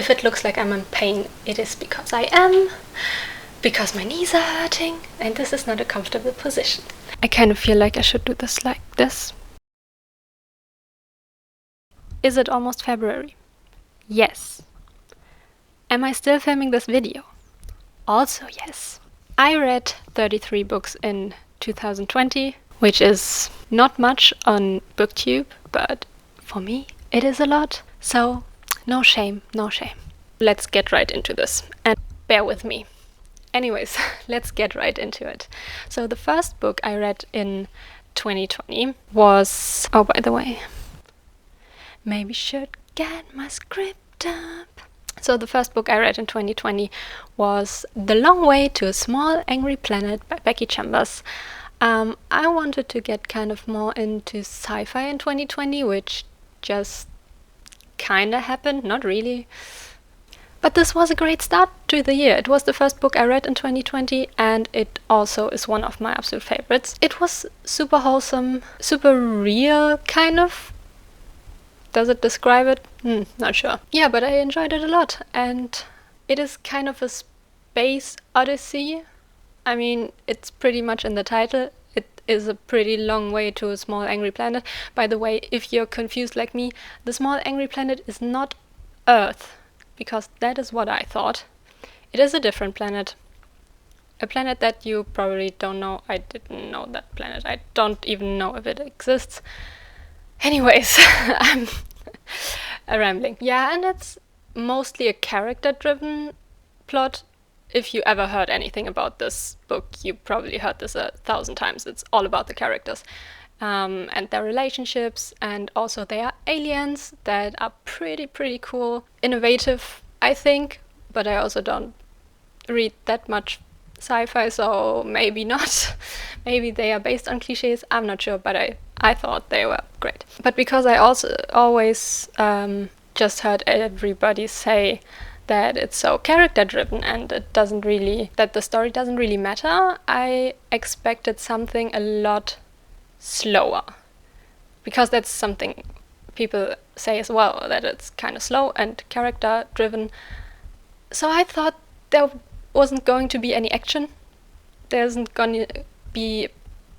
If it looks like I'm in pain, it is because I am, because my knees are hurting, and this is not a comfortable position. I kind of feel like I should do this like this. Is it almost February? Yes. Am I still filming this video? Also yes. I read 33 books in 2020, which is not much on BookTube, but for me it is a lot. So no shame, no shame. Let's get right into this and bear with me. Anyways, let's get right into it. So the first book I read in 2020 was, oh by the way, maybe should get my script up. So the first book I read in 2020 was The Long Way to a Small Angry Planet by Becky Chambers. I wanted to get kind of more into sci-fi in 2020, which just kinda happened, not really. But this was a great start to the year. It was the first book I read in 2020, and it also is one of my absolute favorites. It was super wholesome, super real, kind of. Does it describe it? Not sure. Yeah, but I enjoyed it a lot, and it is kind of a space odyssey. I mean, it's pretty much in the title. It is a pretty long way to a small angry planet. By the way, if you're confused like me, the small angry planet is not Earth, because that is what I thought. It is a different planet. A planet that you probably don't know. I didn't know that planet. I don't even know if it exists. Anyways, I'm rambling. Yeah, and it's mostly a character-driven plot. If you ever heard anything about this book, you probably heard this 1,000 times. It's all about the characters and their relationships, and also they are aliens that are pretty cool, innovative, I think, but I also don't read that much sci-fi, so maybe not. Maybe they are based on cliches, I'm not sure, but I thought they were great. But because I also always just heard everybody say that it's so character driven and that the story doesn't really matter, I expected something a lot slower, because that's something people say as well, that it's kind of slow and character driven. So I thought there wasn't going to be any action, there isn't going to be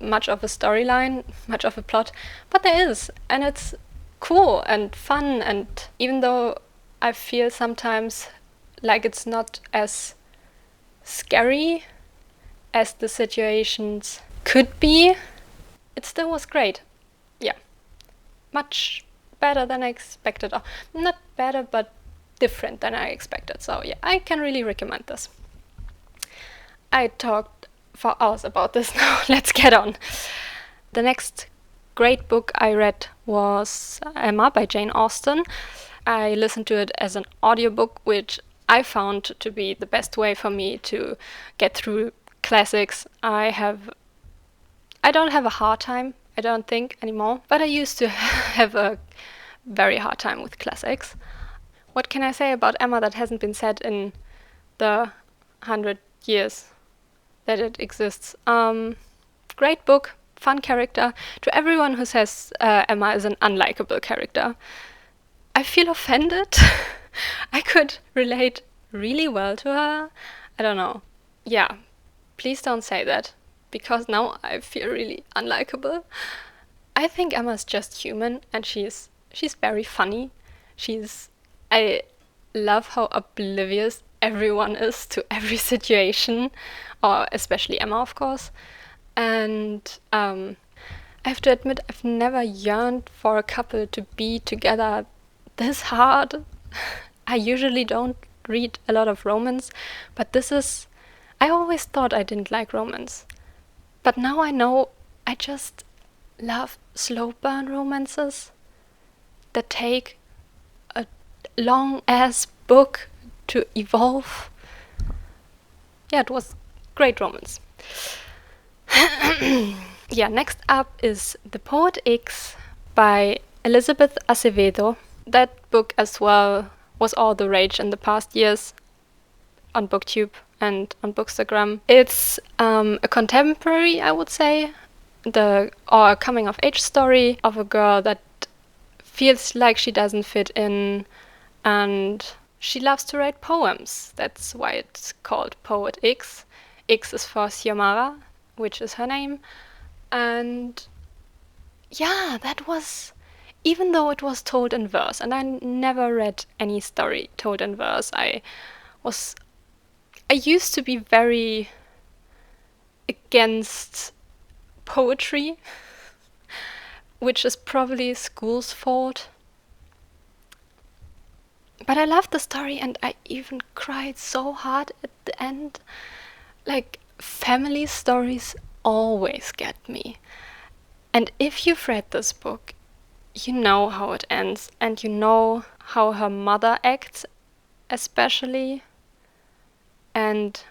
much of a storyline, much of a plot, but there is, and it's cool and fun, and even though I feel sometimes like it's not as scary as the situations could be, it still was great. Yeah, much better than I expected. Or not better, but different than I expected. So yeah, I can really recommend this. I talked for hours about this now. Let's get on. The next great book I read was Emma by Jane Austen. I listened to it as an audiobook, which I found to be the best way for me to get through classics. I don't have a hard time, I don't think, anymore, but I used to have a very hard time with classics. What can I say about Emma that hasn't been said in the 100 years that it exists? Great book, fun character. To everyone who says Emma is an unlikable character, I feel offended. I could relate really well to her. I don't know. Yeah, please don't say that, because now I feel really unlikable. I think Emma's just human, and she's very funny. I love how oblivious everyone is to every situation, or especially Emma, of course. And I have to admit, I've never yearned for a couple to be together this hard. I usually don't read a lot of romance, but I always thought I didn't like romance. But now I know I just love slow burn romances that take a long ass book to evolve. Yeah, it was great romance. Yeah, next up is The Poet X by Elizabeth Acevedo. That book as well was all the rage in the past years on BookTube and on Bookstagram. It's a contemporary, I would say, or a coming of age story of a girl that feels like she doesn't fit in and she loves to write poems. That's why it's called Poet X. X is for Xiomara, which is her name. And yeah, that was, even though it was told in verse, and I never read any story told in verse, I used to be very against poetry, which is probably school's fault. But I loved the story, and I even cried so hard at the end. Like, family stories always get me. And if you've read this book, you know how it ends, and you know how her mother acts, especially, and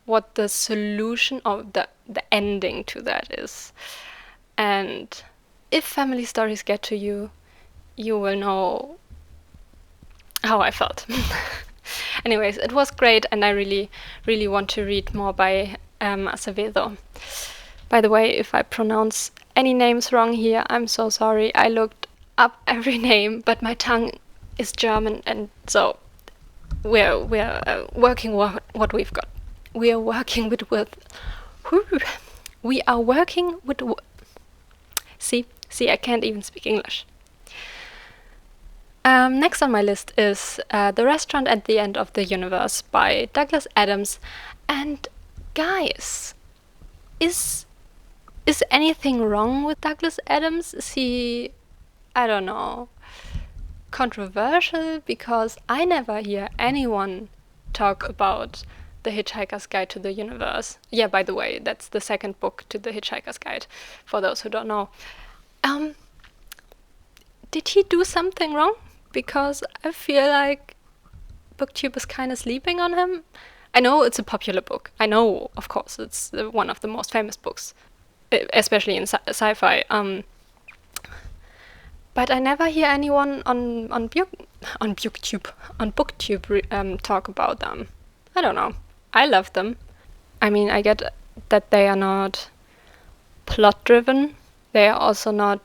what the solution or the ending to that is. And if family stories get to you, you will know how I felt. Anyways, it was great, and I really, really want to read more by Acevedo. By the way, if I pronounce any names wrong here, I'm so sorry. I looked up every name, but my tongue is German, and so we're working what we've got. We are working with we are working with. See, I can't even speak English. Next on my list is The Restaurant at the End of the Universe by Douglas Adams. And guys, is anything wrong with Douglas Adams? Is he, I don't know, controversial? Because I never hear anyone talk about The Hitchhiker's Guide to the Universe. Yeah, by the way, that's the second book to The Hitchhiker's Guide, for those who don't know. Did he do something wrong? Because I feel like BookTube is kind of sleeping on him. I know it's a popular book. I know, of course, it's one of the most famous books, especially in sci-fi. But I never hear anyone on BookTube talk about them. I don't know. I love them. I mean, I get that they are not plot-driven. They are also not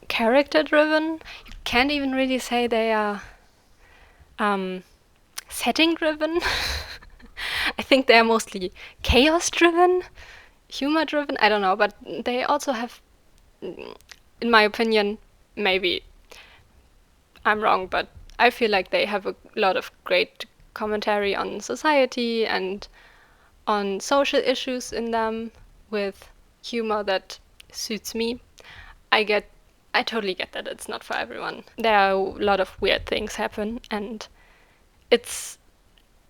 character-driven. You can't even really say they are setting-driven. I think they are mostly chaos-driven, humor-driven. I don't know, but they also have, in my opinion, maybe I'm wrong, but I feel like they have a lot of great commentary on society and on social issues in them with humor that suits me. I totally get that it's not for everyone. There are a lot of weird things happen, and it's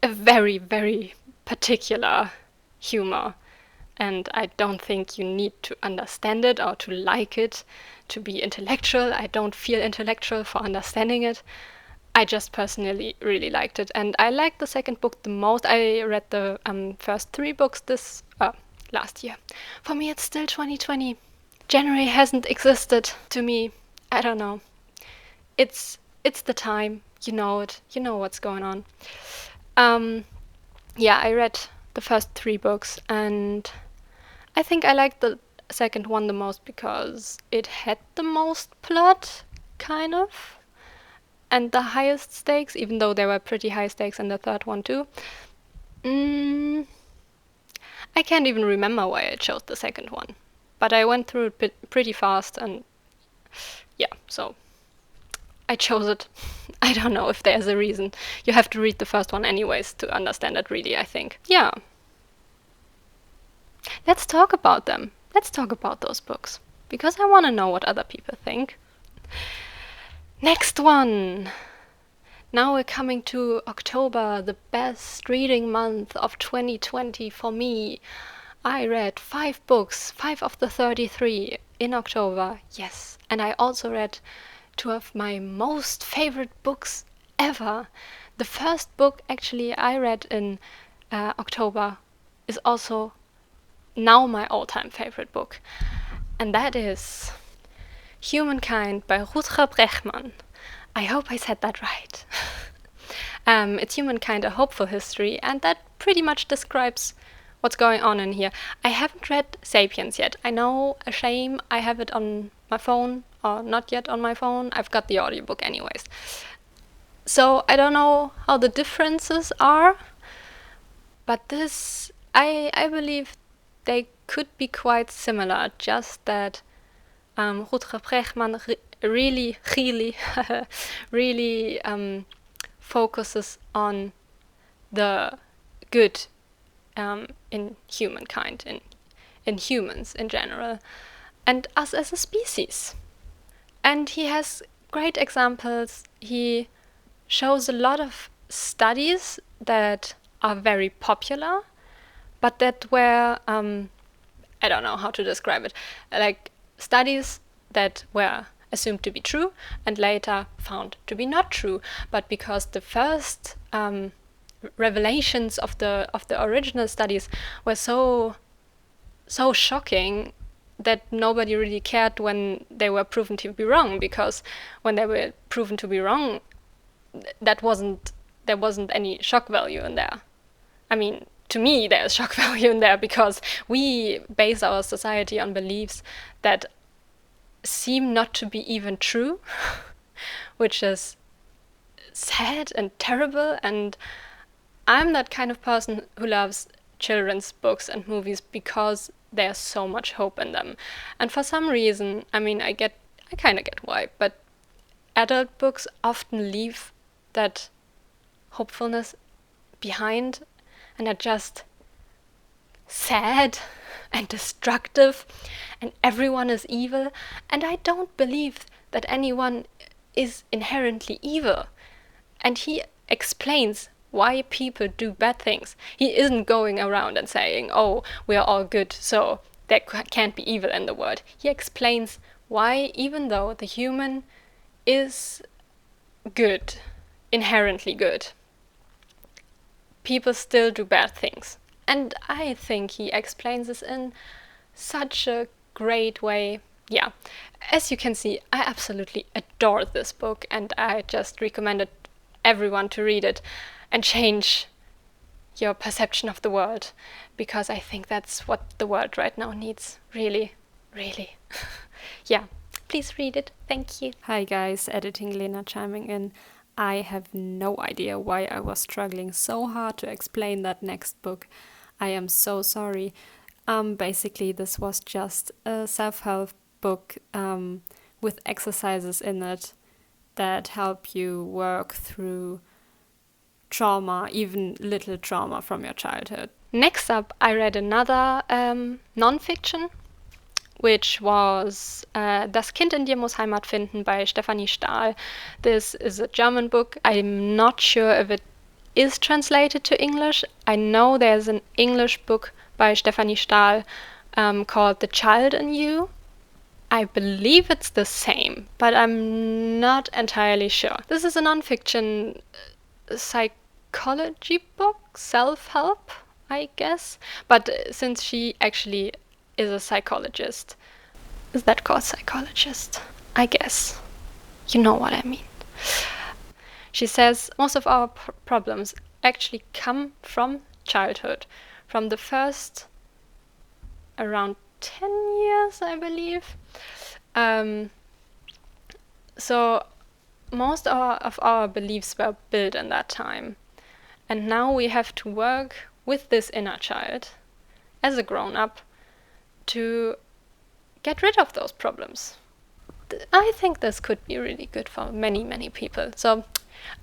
a very, very particular humor. And I don't think you need to understand it or to like it to be intellectual. I don't feel intellectual for understanding it. I just personally really liked it. And I liked the second book the most. I read the first 3 books last year. For me, it's still 2020. January hasn't existed to me. I don't know. It's the time. You know it. You know what's going on. Yeah, I read the first 3 books, and I think I liked the second one the most because it had the most plot, kind of, and the highest stakes, even though there were pretty high stakes in the third one too. I can't even remember why I chose the second one, but I went through it pretty fast, and yeah, so I chose it. I don't know if there's a reason. You have to read the first one anyways to understand it really, I think. Yeah. Let's talk about them. Let's talk about those books, because I want to know what other people think. Next one. Now we're coming to October, the best reading month of 2020 for me. I read 5 books, 5 of the 33 in October, yes. And I also read 2 of my most favorite books ever. The first book actually I read in October is also now my all-time favorite book. And that is Humankind by Rutger Bregman. I hope I said that right. It's Humankind, a hopeful history, and that pretty much describes what's going on in here. I haven't read Sapiens yet. I know, a shame, I have it on my phone, or not yet on my phone. I've got the audiobook anyways. So I don't know how the differences are, but this, I believe they could be quite similar, just that Rutger Bregman really focuses on the good in humankind, in humans in general, and us as a species. And he has great examples. He shows a lot of studies that are very popular, but that were, I don't know how to describe it, like studies that were assumed to be true and later found to be not true. But because the first revelations of the original studies were so shocking that nobody really cared when they were proven to be wrong, because when they were proven to be wrong, there wasn't any shock value in there. I mean, to me, there's shock value in there because we base our society on beliefs that seem not to be even true, which is sad and terrible. And I'm that kind of person who loves children's books and movies because there's so much hope in them. And for some reason, I mean, I kind of get why, but adult books often leave that hopefulness behind and are just sad and destructive and everyone is evil. And I don't believe that anyone is inherently evil. And he explains why people do bad things. He isn't going around and saying, oh, we are all good, so there can't be evil in the world. He explains why, even though the human is good, inherently good, people still do bad things. And I think he explains this in such a great way. Yeah, as you can see, I absolutely adore this book, and I just recommended everyone to read it and change your perception of the world, because I think that's what the world right now needs. Really, really. Yeah, please read it. Thank you. Hi guys, editing Lena chiming in. I have no idea why I was struggling so hard to explain that next book. I am so sorry. Basically, this was just a self-help book with exercises in it that help you work through trauma, even little trauma from your childhood. Next up, I read another non-fiction, which was Das Kind in dir muss Heimat finden by Stefanie Stahl. This is a German book. I'm not sure if it is translated to English. I know there's an English book by Stefanie Stahl called The Child in You. I believe it's the same, but I'm not entirely sure. This is a non-fiction psychology book, self-help, I guess. But since she actually is a psychologist, is that called psychologist? I guess. You know what I mean. She says most of our problems actually come from childhood, from the first around 10 years, I believe. So most of our beliefs were built in that time. And now we have to work with this inner child as a grown-up to get rid of those problems. I think this could be really good for many, many people. So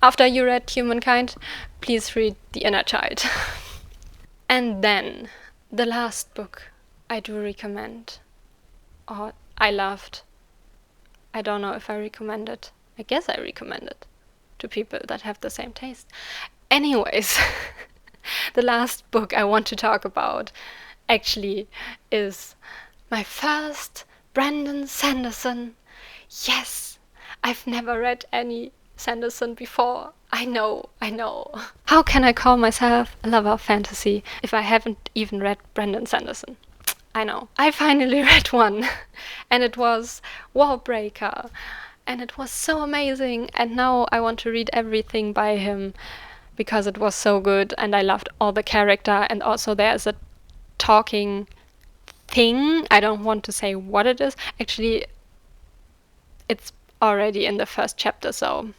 after you read Humankind, please read The Inner Child. And then the last book I do recommend, or I loved. I don't know if I recommend it. I guess I recommend it to people that have the same taste. Anyways, the last book I want to talk about actually is my first Brandon Sanderson. Yes, I've never read any Sanderson before. I know. How can I call myself a lover of fantasy if I haven't even read Brandon Sanderson? I know. I finally read one, and it was Warbreaker, and it was so amazing, and now I want to read everything by him because it was so good, and I loved all the character, and also there's a talking thing. I don't want to say what it is. Actually, it's already in the first chapter, so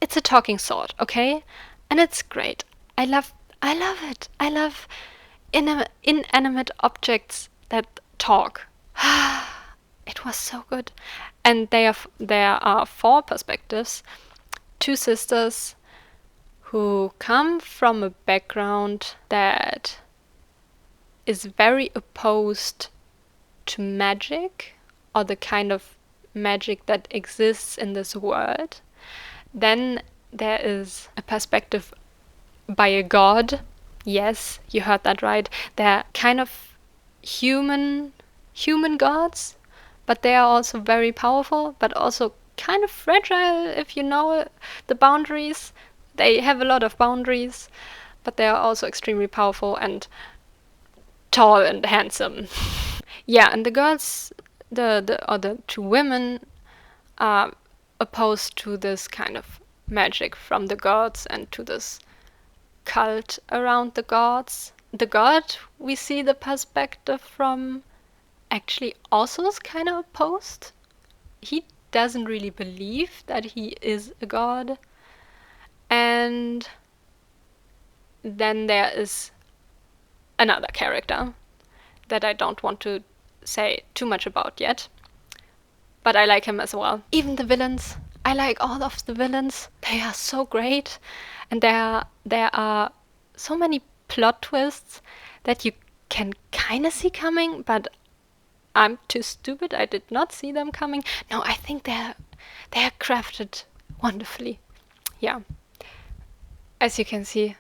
It's a talking sword, okay? And it's great. I love it. I love inanimate objects that talk. It was so good. And there are 4 perspectives. 2 sisters who come from a background that is very opposed to magic, or the kind of magic that exists in this world. Then there is a perspective by a god. Yes, you heard that right. They're kind of human gods, but they are also very powerful, but also kind of fragile if you know the boundaries. They have a lot of boundaries, but they are also extremely powerful and tall and handsome. Yeah, and the girls, the 2 women are opposed to this kind of magic from the gods and to this cult around the gods. The god we see the perspective from actually also is kind of opposed. He doesn't really believe that he is a god. And then there is another character that I don't want to say too much about yet, but I like him as well. Even the villains, I like all of the villains. They are so great, and there are so many plot twists that you can kind of see coming, but I'm too stupid. I did not see them coming. No, I think they're crafted wonderfully. Yeah. As you can see,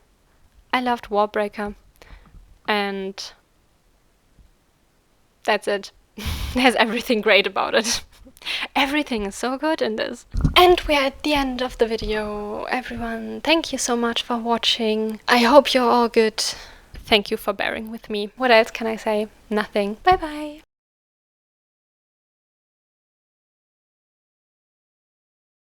I loved Warbreaker, and that's it. There's everything great about it. Everything is so good in this. And we're at the end of the video, everyone. Thank you so much for watching. I hope you're all good. Thank you for bearing with me. What else can I say? Nothing. Bye bye.